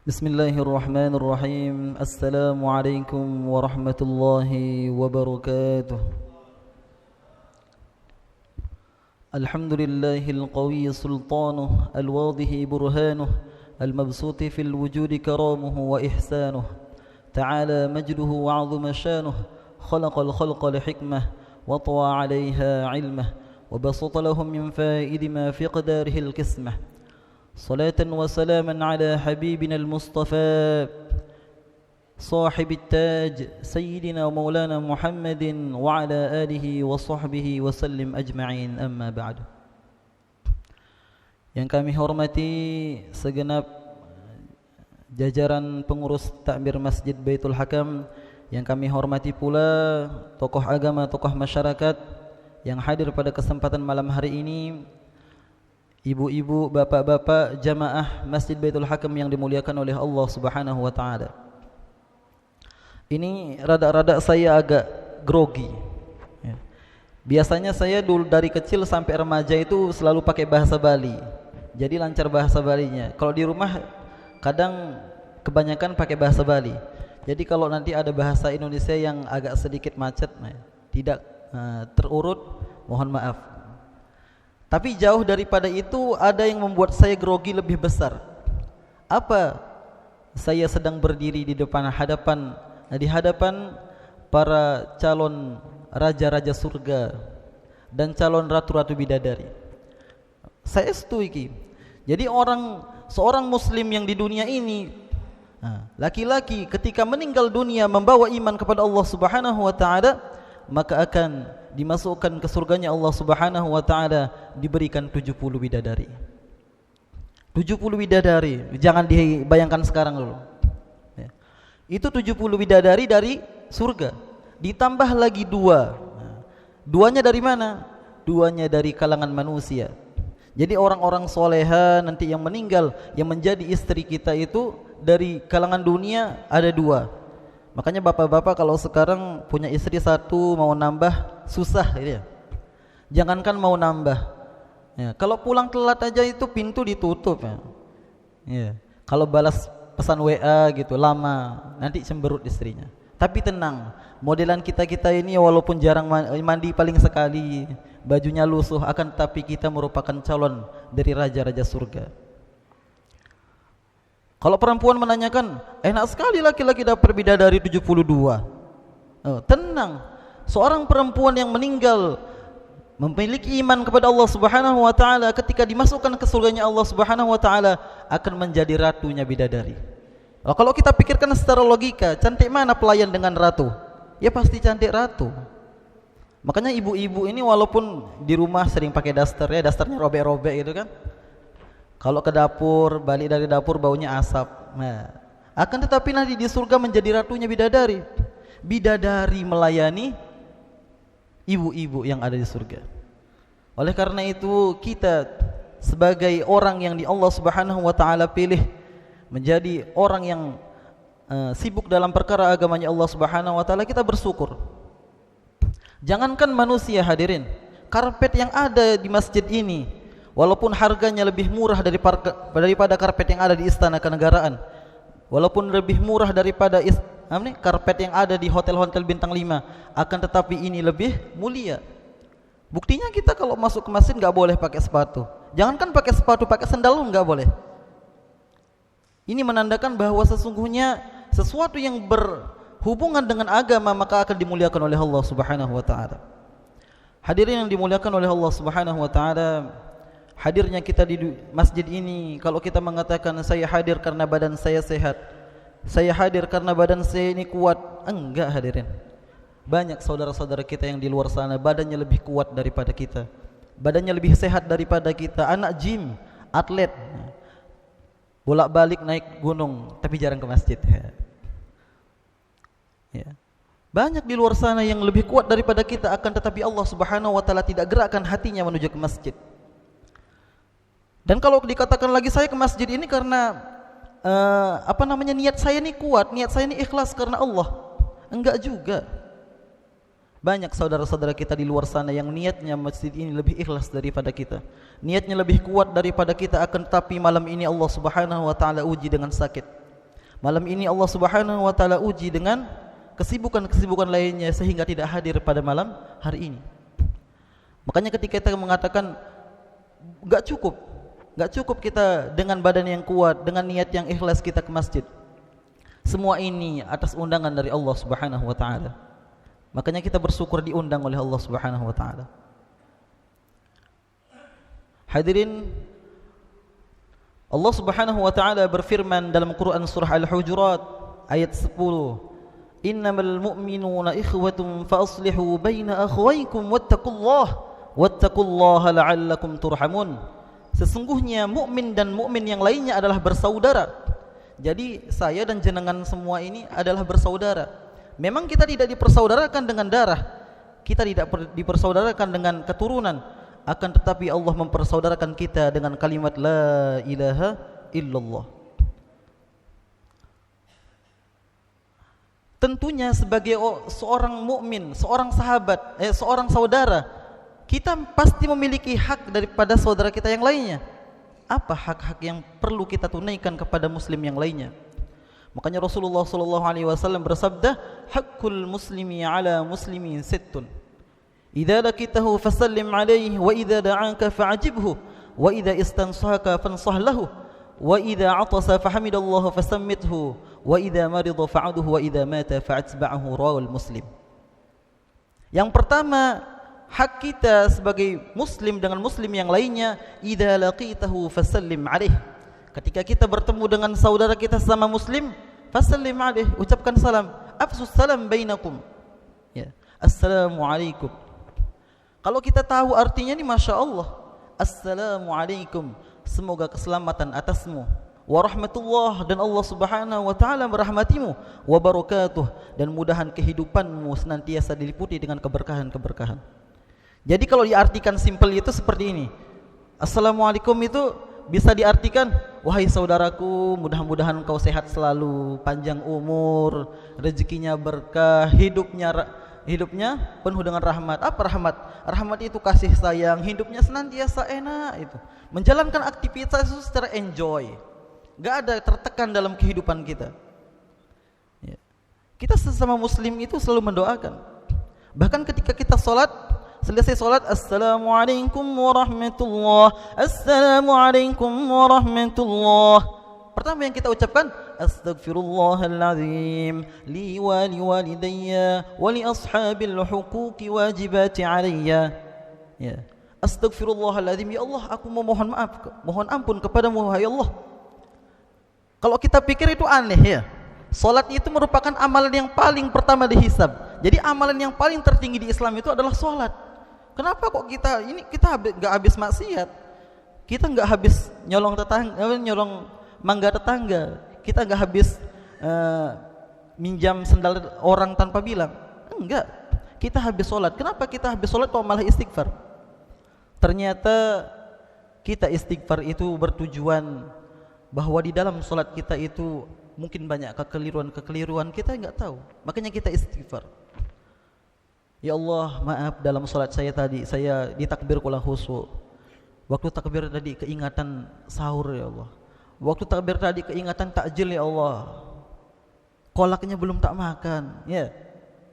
Bismillahirrahmanirrahim. Assalamualaikum warahmatullahi wabarakatuh. Alhamdulillahil qawi sultanuh, al-wadihi burhanuh, al-mabsuti fil wujudi karamuhu wa ihsanuh. Ta'ala majduhu wa 'azuma shanuh, khalaqal khalqa li hikmah wa tawa 'alayha 'ilmah wa basata lahum min fa'idi ma fi qadarihil qismah. صلاة وسلاما على حبيبنا المصطفى صاحب التاج سيدنا ومولانا محمد وعلى آله وصحبه وسلم أجمعين أما بعد. Yang kami hormati segenap jajaran pengurus takmir Masjid Baitul Hakam, yang kami hormati pula tokoh agama, tokoh masyarakat yang hadir pada kesempatan malam hari ini, ibu-ibu, bapak-bapak, jamaah Masjid Baitul Hakam yang dimuliakan oleh Allah Subhanahu wa taala. Ini rada-rada saya agak grogi. Ya. Biasanya saya dulu dari kecil sampai remaja itu selalu pakai bahasa Bali. Jadi lancar bahasa Balinya. Kalau di rumah kadang kebanyakan pakai bahasa Bali. Jadi kalau nanti ada bahasa Indonesia yang agak sedikit macet, tidak terurut, mohon maaf. Tapi jauh daripada itu ada yang membuat saya grogi lebih besar. Apa? Saya sedang berdiri di hadapan para calon raja-raja surga dan calon ratu-ratu bidadari. Saya setuju. Jadi seorang muslim yang di dunia ini, laki-laki ketika meninggal dunia membawa iman kepada Allah Subhanahu wa taala, maka akan dimasukkan ke surganya Allah Subhanahu wa taala, diberikan 70 bidadari. 70 bidadari, jangan dibayangkan sekarang dulu. Ya. Itu 70 bidadari dari surga. Ditambah lagi dua. Duanya dari mana? Duanya dari kalangan manusia. Jadi orang-orang soleha nanti yang meninggal, yang menjadi istri kita itu dari kalangan dunia ada dua. Makanya bapak-bapak kalau sekarang punya istri satu mau nambah susah gitu ya. Jangankan mau nambah. Ya, kalau pulang telat aja itu pintu ditutup ya. Ya. Kalau balas pesan WA gitu lama, nanti cemberut istrinya. Tapi tenang, modelan kita ini walaupun jarang mandi paling sekali, bajunya lusuh, akan tetapi kita merupakan calon dari raja-raja surga. Kalau perempuan menanyakan, enak sekali laki-laki dapat bidadari 72. Tenang, seorang perempuan yang meninggal memiliki iman kepada Allah Subhanahu wa taala, ketika dimasukkan ke surganya Allah Subhanahu wa taala akan menjadi ratunya bidadari. Kalau kita pikirkan secara logika, cantik mana pelayan dengan ratu? Ya pasti cantik ratu. Makanya ibu-ibu ini walaupun di rumah sering pakai daster, ya dasternya robek-robek gitu kan. Kalau ke dapur, balik dari dapur baunya asap. Nah, akan tetapi nanti di surga menjadi ratunya bidadari. Bidadari melayani ibu-ibu yang ada di surga. Oleh karena itu kita sebagai orang yang di Allah Subhanahu wa taala pilih menjadi orang yang sibuk dalam perkara agamanya Allah Subhanahu wa taala, kita bersyukur. Jangankan manusia hadirin, karpet yang ada di masjid ini walaupun harganya lebih murah daripada karpet yang ada di istana kenegaraan, walaupun lebih murah daripada karpet yang ada di hotel-hotel bintang 5, akan tetapi ini lebih mulia. Buktinya kita kalau masuk ke masjid nggak boleh pakai sepatu. Jangankan pakai sepatu, pakai sandal nggak boleh. Ini menandakan bahwa sesungguhnya sesuatu yang berhubungan dengan agama maka akan dimuliakan oleh Allah Subhanahu wa taala. Hadirin yang dimuliakan oleh Allah Subhanahu wa taala, hadirnya kita di masjid ini, kalau kita mengatakan saya hadir karena badan saya sehat, saya hadir karena badan saya ini kuat, enggak hadirin. Banyak saudara-saudara kita yang di luar sana badannya lebih kuat daripada kita, badannya lebih sehat daripada kita, anak gym, atlet, bolak-balik naik gunung tapi jarang ke masjid. Ya. Banyak di luar sana yang lebih kuat daripada kita, akan tetapi Allah Subhanahu wa taala tidak gerakkan hatinya menuju ke masjid. Dan kalau dikatakan lagi saya ke masjid ini karena niat saya ini kuat, niat saya ini ikhlas karena Allah, enggak juga. Banyak saudara-saudara kita di luar sana yang niatnya masjid ini lebih ikhlas daripada kita, niatnya lebih kuat daripada kita, akan tetapi malam ini Allah Subhanahu wa taala uji dengan sakit. Malam ini Allah Subhanahu wa taala uji dengan kesibukan-kesibukan lainnya sehingga tidak hadir pada malam hari ini. Makanya ketika kita mengatakan enggak cukup kita dengan badan yang kuat, dengan niat yang ikhlas kita ke masjid. Semua ini atas undangan dari Allah Subhanahu wa taala. Makanya kita bersyukur diundang oleh Allah Subhanahu wa taala. Hadirin, Allah Subhanahu wa taala berfirman dalam Quran surah Al-Hujurat ayat 10, "Innamal mu'minuna ikhwatun fa aslihu baina akhawaykum wattaqullaha la'allakum turhamun." Sesungguhnya mukmin dan mukmin yang lainnya adalah bersaudara. Jadi saya dan jenengan semua ini adalah bersaudara. Memang kita tidak dipersaudarakan dengan darah, kita tidak dipersaudarakan dengan keturunan, akan tetapi Allah mempersaudarakan kita dengan kalimat la ilaha illallah. Tentunya sebagai seorang mukmin, seorang sahabat, seorang saudara, kita pasti memiliki hak daripada saudara kita yang lainnya. Apa hak-hak yang perlu kita tunaikan kepada muslim yang lainnya? Makanya Rasulullah SAW bersabda, "Haqqul muslimi ala muslimi sittun. Idza lakitahu fasallim alaihi wa idza da'aka fa'ajibhu wa idza istansahaka fansah lahu wa idza 'atasa fahamidallaha fasammithu wa idza marida fa'udhu wa idza mata fa'atba'hu." Rawahul Muslim. Yang pertama, hak kita sebagai muslim dengan muslim yang lainnya, idza laqitahu fasallim alaihi. Ketika kita bertemu dengan saudara kita sama muslim, fasallim alaihi, ucapkan salam. Afsus salam bainakum. Ya, assalamualaikum. Kalau kita tahu artinya ini, masya Allah, assalamualaikum, semoga keselamatan atasmu, warahmatullah, dan Allah Subhanahu wa taala merahmatimu, wabarakatuh, dan mudahan kehidupanmu senantiasa diliputi dengan keberkahan-keberkahan. Jadi kalau diartikan simpel itu seperti ini. Assalamualaikum itu bisa diartikan, wahai saudaraku, mudah-mudahan kau sehat selalu, panjang umur, rezekinya berkah, hidupnya penuh dengan rahmat. Apa rahmat? Rahmat itu kasih sayang, hidupnya senantiasa enak, itu menjalankan aktivitas itu secara enjoy, gak ada tertekan dalam kehidupan kita. Ya. Kita sesama muslim itu selalu mendoakan. Bahkan ketika kita sholat, selesai sholat, assalamualaikum warahmatullah, assalamualaikum warahmatullah. Pertama yang kita ucapkan, astaghfirullahaladzim li wa liwalidayya wa li ashabil huquqi wajibati alayya. Ya. Astaghfirullahaladzim, ya Allah, aku memohon maaf, mohon ampun kepadamu, wahai Allah. Kalau kita pikir itu aneh ya, salat itu merupakan amalan yang paling pertama dihisab. Jadi amalan yang paling tertinggi di Islam itu adalah salat. Kenapa kok kita nggak habis maksiat, kita nggak habis nyolong tetangga, nyolong mangga tetangga, kita nggak habis minjam sendal orang tanpa bilang? Enggak, kita habis sholat. Kenapa kita habis sholat kok malah istighfar? Ternyata kita istighfar itu bertujuan bahwa di dalam sholat kita itu mungkin banyak kekeliruan kita nggak tahu, makanya kita istighfar. Ya Allah, maaf, dalam sholat saya tadi saya ditakbir kurang khusyuk. Waktu takbir tadi keingatan sahur, ya Allah. Waktu takbir tadi keingatan takjil, ya Allah. Kolaknya belum tak makan, ya.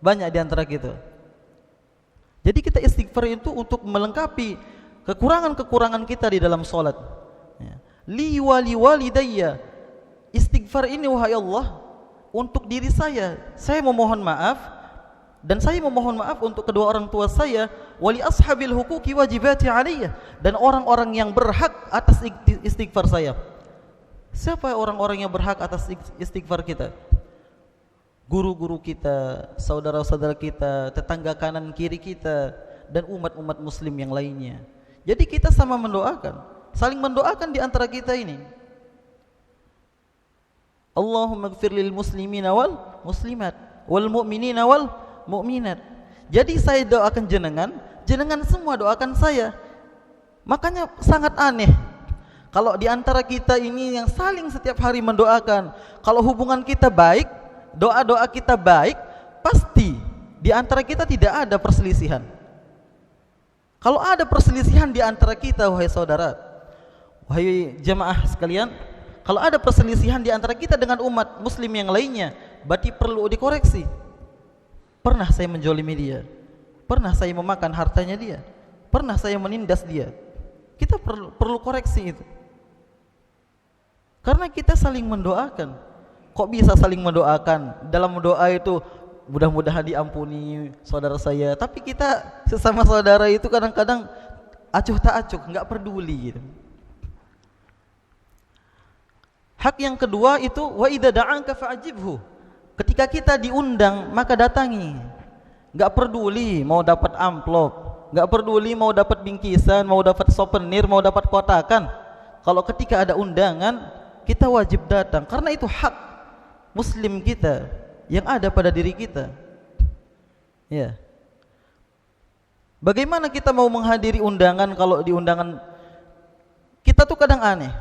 Banyak di antara kita. Jadi kita istighfar itu untuk melengkapi kekurangan-kekurangan kita di dalam sholat. Ya. Li wali walidayya. Istighfar ini, wahai Allah, untuk diri saya memohon maaf. Dan saya memohon maaf untuk kedua orang tua saya, wali ashabil huquqi wajibati alayya, dan orang-orang yang berhak atas istighfar saya. Siapa orang-orang yang berhak atas istighfar kita? Guru-guru kita, saudara-saudara kita, tetangga kanan kiri kita, dan umat-umat muslim yang lainnya. Jadi kita sama mendoakan, saling mendoakan di antara kita ini. Allahumma ighfir lil muslimina wal muslimat wal mu'minina wal mukminat. Jadi saya doakan jenengan semua doakan saya. Makanya sangat aneh kalau di antara kita ini yang saling setiap hari mendoakan, kalau hubungan kita baik, doa-doa kita baik, pasti di antara kita tidak ada perselisihan. Kalau ada perselisihan di antara kita, wahai saudara, wahai jemaah sekalian, Kalau ada perselisihan di antara kita dengan umat muslim yang lainnya, berarti perlu dikoreksi. Pernah saya menjolimi dia, pernah saya memakan hartanya dia, pernah saya menindas dia. Kita perlu koreksi itu. Karena kita saling mendoakan. Kok bisa saling mendoakan? Dalam doa itu mudah-mudahan diampuni saudara saya, tapi kita sesama saudara itu kadang-kadang acuh tak acuh, enggak peduli gitu. Hak yang kedua itu wa idza da'anka fa'ajibhu. Ketika kita diundang maka datangi. Enggak peduli mau dapat amplop, enggak peduli mau dapat bingkisan, mau dapat souvenir, mau dapat kotakan. Kalau ketika ada undangan, kita wajib datang karena itu hak muslim kita yang ada pada diri kita. Ya. Bagaimana kita mau menghadiri undangan kalau di undangan kita tuh kadang aneh.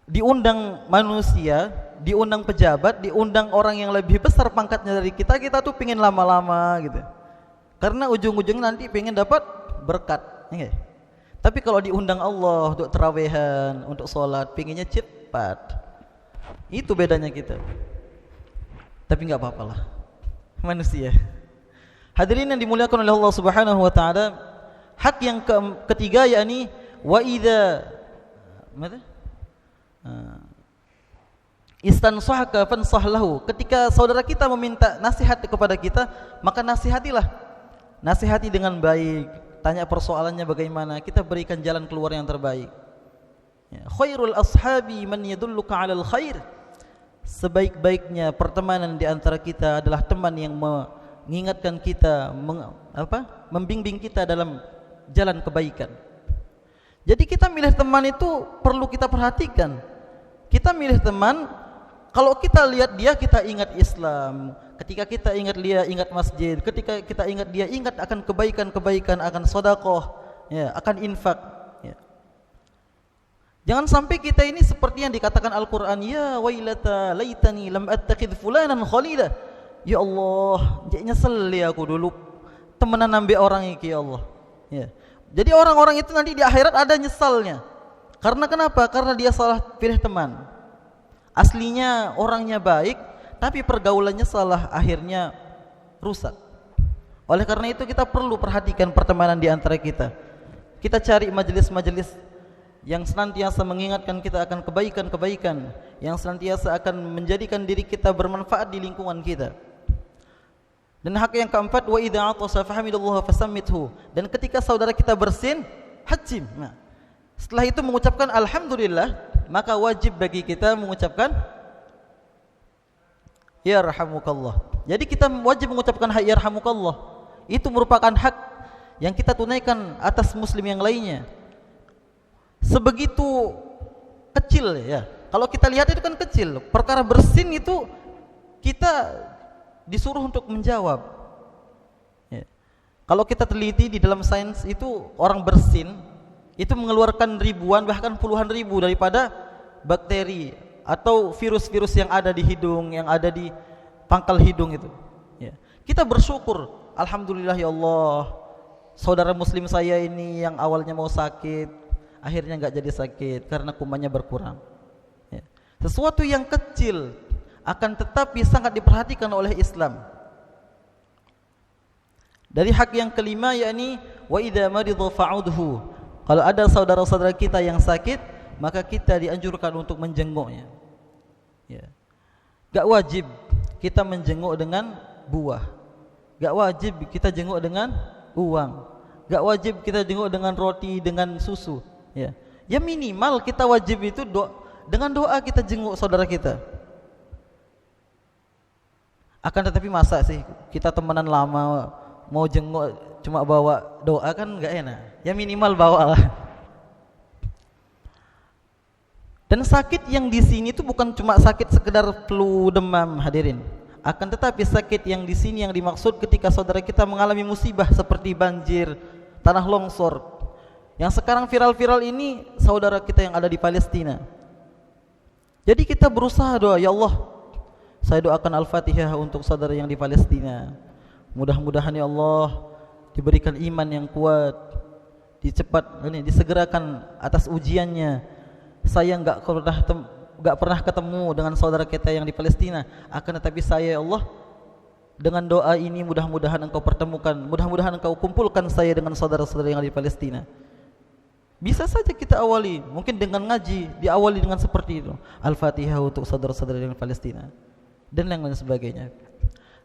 Diundang manusia, diundang pejabat, diundang orang yang lebih besar pangkatnya dari kita, kita tuh pingin lama-lama gitu. Karena ujung-ujungnya nanti pingin dapat berkat, ya. Tapi kalau diundang Allah untuk terawehan, untuk sholat, pinginnya cepat. Itu bedanya kita. Tapi enggak apa-apalah, manusia. Hadirin yang dimuliakan oleh Allah Subhanahu wa taala, hak yang ketiga yakni wa idza istansahaka fansah lahu. Ketika saudara kita meminta nasihat kepada kita, maka nasihatilah. Nasihati dengan baik, tanya persoalannya bagaimana, kita berikan jalan keluar yang terbaik. Ya, khairul ashabi man yadulluka 'alal khair. Sebaik-baiknya pertemanan di antara kita adalah teman yang mengingatkan kita, membimbing kita dalam jalan kebaikan. Jadi kita milih teman itu perlu kita perhatikan. Kita milih teman, kalau kita lihat dia kita ingat Islam. Ketika kita ingat dia ingat masjid. Ketika kita ingat dia ingat akan kebaikan-kebaikan, akan sedekah, ya, akan infak. Ya. Jangan sampai kita ini seperti yang dikatakan Al-Quran, ya wailata laitani lam attakhidh fulanan khalila. Ya Allah, nyesel aku dulu temenan ambil orang iki, ya Allah. Ya. Jadi orang-orang itu nanti di akhirat ada nyesalnya. Karena kenapa? Karena dia salah pilih teman. Aslinya orangnya baik, tapi pergaulannya salah, akhirnya rusak. Oleh karena itu kita perlu perhatikan pertemanan di antara kita. Kita cari majelis-majelis yang senantiasa mengingatkan kita akan kebaikan-kebaikan, yang senantiasa akan menjadikan diri kita bermanfaat di lingkungan kita. Dan hak yang keempat, wa idza atasa fahamidallaha fasammithu. Dan ketika saudara kita bersin, hajim. Nah, setelah itu mengucapkan alhamdulillah, maka wajib bagi kita mengucapkan yarhamukallah. Jadi kita wajib mengucapkan yarhamukallah. Itu merupakan hak yang kita tunaikan atas muslim yang lainnya. Sebegitu kecil ya. Kalau kita lihat itu kan kecil. Perkara bersin itu kita disuruh untuk menjawab. Ya. Kalau kita teliti di dalam sains itu orang bersin itu mengeluarkan ribuan bahkan puluhan ribu daripada bakteri atau virus-virus yang ada di hidung, yang ada di pangkal hidung itu. Ya. Kita bersyukur, alhamdulillah ya Allah, saudara muslim saya ini yang awalnya mau sakit, akhirnya enggak jadi sakit karena kumannya berkurang. Ya. Sesuatu yang kecil akan tetapi sangat diperhatikan oleh Islam. Dari hak yang kelima yakni wa idza maridha fa'udhu. Kalau ada saudara-saudara kita yang sakit, maka kita dianjurkan untuk menjenguknya. Ya. Gak wajib kita menjenguk dengan buah. Gak wajib kita jenguk dengan uang. Gak wajib kita jenguk dengan roti, dengan susu. Ya, ya minimal kita wajib itu dengan doa kita jenguk saudara kita. Akan tetapi masa sih kita temenan lama mau jenguk cuma bawa doa kan enggak enak. Ya minimal bawalah. Dan sakit yang di sini itu bukan cuma sakit sekedar flu, demam, hadirin. Akan tetapi sakit yang di sini yang dimaksud ketika saudara kita mengalami musibah seperti banjir, tanah longsor. Yang sekarang viral-viral ini saudara kita yang ada di Palestina. Jadi kita berusaha doa, ya Allah, saya doakan Al-Fatihah untuk saudara yang di Palestina. Mudah-mudahan ya Allah diberikan iman yang kuat, disegerakan atas ujiannya. Saya enggak gak pernah ketemu dengan saudara kita yang di Palestina, akan tetapi saya, ya Allah, dengan doa ini mudah-mudahan Engkau pertemukan, mudah-mudahan Engkau kumpulkan saya dengan saudara-saudara yang ada di Palestina. Bisa saja kita awali, mungkin dengan ngaji, diawali dengan seperti itu. Al-Fatihah untuk saudara-saudara yang di Palestina dan yang lain sebagainya.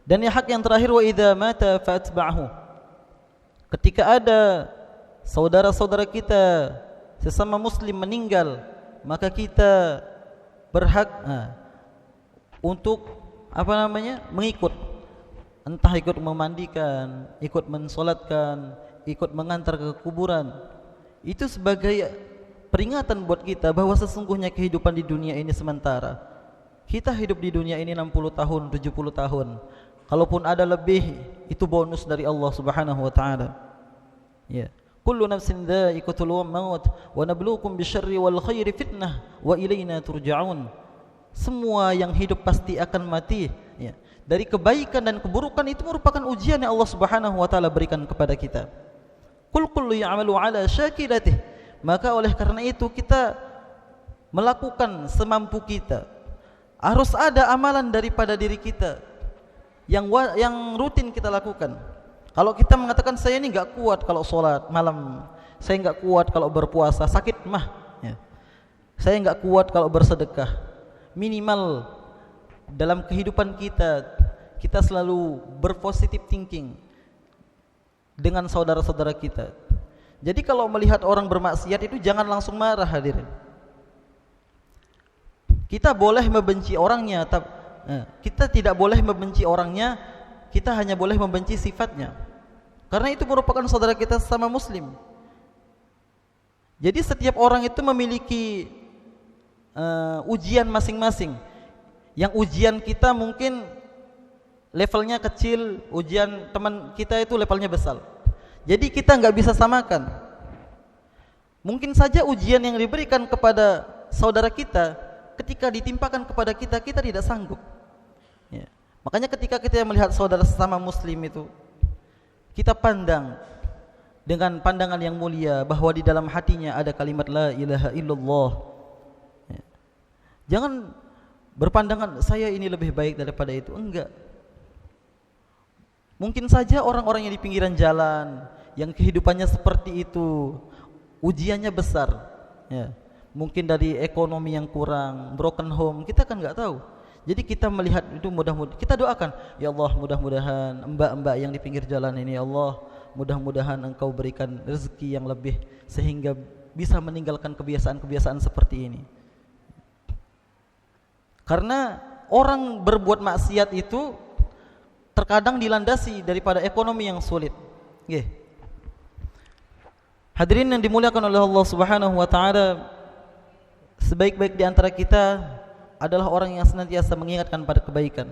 Dan yang hak yang terakhir, wa idza mata fa'atba'hu. Ketika ada saudara-saudara kita sesama muslim meninggal, maka kita berhak untuk mengikut, entah ikut memandikan, ikut mensolatkan, ikut mengantar ke kuburan. Itu sebagai peringatan buat kita bahwa sesungguhnya kehidupan di dunia ini sementara. Kita hidup di dunia ini 60 tahun, 70 tahun. Kalaupun ada lebih, itu bonus dari Allah Subhanahu wa taala. Ya. Kullu nafsin dha'iqatul maut wa nabluukum bisyarri wal khairi fitnah wa ilaina turja'un. Semua yang hidup pasti akan mati, ya. Dari kebaikan dan keburukan itu merupakan ujian yang Allah Subhanahu wa taala berikan kepada kita. Qul kullu ya'malu 'ala syakilatih. Maka oleh karena itu kita melakukan semampu kita. Harus ada amalan daripada diri kita yang rutin kita lakukan. Kalau kita mengatakan saya ini enggak kuat kalau sholat malam, saya enggak kuat kalau berpuasa, sakit mah, ya. Saya enggak kuat kalau bersedekah. Minimal dalam kehidupan kita selalu berpositive thinking dengan saudara-saudara kita. Jadi kalau melihat orang bermaksiat itu jangan langsung marah, hadirin. Kita boleh membenci orangnya, kita tidak boleh membenci orangnya, kita hanya boleh membenci sifatnya. Karena itu merupakan saudara kita sesama muslim. Jadi setiap orang itu memiliki ujian masing-masing. Yang ujian kita mungkin levelnya kecil, ujian teman kita itu levelnya besar. Jadi kita enggak bisa samakan. Mungkin saja ujian yang diberikan kepada saudara kita, ketika ditimpakan kepada kita, kita tidak sanggup, ya. Makanya ketika kita melihat saudara sesama muslim itu, kita pandang dengan pandangan yang mulia bahwa di dalam hatinya ada kalimat la ilaha illallah, ya. Jangan berpandangan saya ini lebih baik daripada itu, enggak. Mungkin saja orang-orang yang di pinggiran jalan, yang kehidupannya seperti itu, ujiannya besar, ya. Mungkin dari ekonomi yang kurang, broken home, kita kan enggak tahu. Jadi kita melihat itu, mudah-mudahan kita doakan, ya Allah, mudah-mudahan mbak-mbak yang di pinggir jalan ini, ya Allah, mudah-mudahan Engkau berikan rezeki yang lebih sehingga bisa meninggalkan kebiasaan-kebiasaan seperti ini. Karena orang berbuat maksiat itu terkadang dilandasi daripada ekonomi yang sulit. Nggih. Hadirin yang dimuliakan oleh Allah Subhanahu wa taala, sebaik-baik di antara kita adalah orang yang senantiasa mengingatkan pada kebaikan.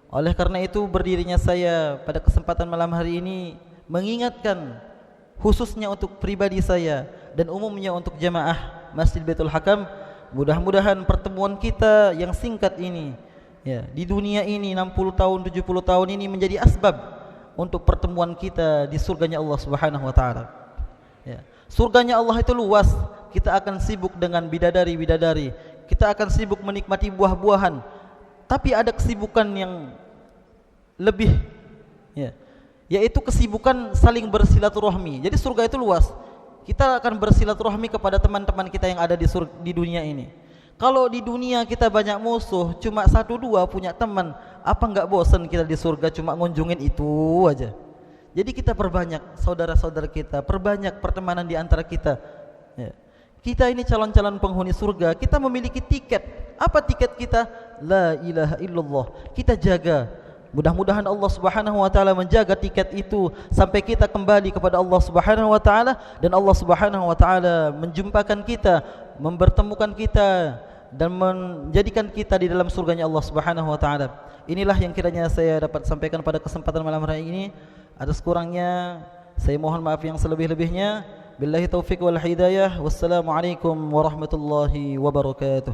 Oleh karena itu berdirinya saya pada kesempatan malam hari ini mengingatkan khususnya untuk pribadi saya dan umumnya untuk jamaah Masjid Baitul Hakam, mudah-mudahan pertemuan kita yang singkat ini, ya, di dunia ini 60 tahun, 70 tahun ini menjadi asbab untuk pertemuan kita di surganya Allah Subhanahu wa taala. Ya. Surganya Allah itu luas. Kita akan sibuk dengan bidadari-bidadari, kita akan sibuk menikmati buah-buahan, tapi ada kesibukan yang lebih, ya, yaitu kesibukan saling bersilaturahmi. Jadi surga itu luas. Kita akan bersilaturahmi kepada teman-teman kita yang ada di dunia ini. Kalau di dunia kita banyak musuh, cuma 1-2 punya teman, apa enggak bosan kita di surga cuma ngunjungin itu aja? Jadi kita perbanyak saudara-saudara kita, perbanyak pertemanan di antara kita, ya. Kita ini calon-calon penghuni surga, kita memiliki tiket. Apa tiket kita? La ilaha illallah. Kita jaga. Mudah-mudahan Allah Subhanahu wa taala menjaga tiket itu sampai kita kembali kepada Allah Subhanahu wa taala dan Allah Subhanahu wa taala menjumpakan kita, mempertemukan kita dan menjadikan kita di dalam surganya Allah Subhanahu wa taala. Inilah yang kiranya saya dapat sampaikan pada kesempatan malam hari ini. Atas kurangnya saya mohon maaf yang selebih-lebihnya. Billahi taufiq wal hidayah. Wassalamualaikum warahmatullahi wabarakatuh.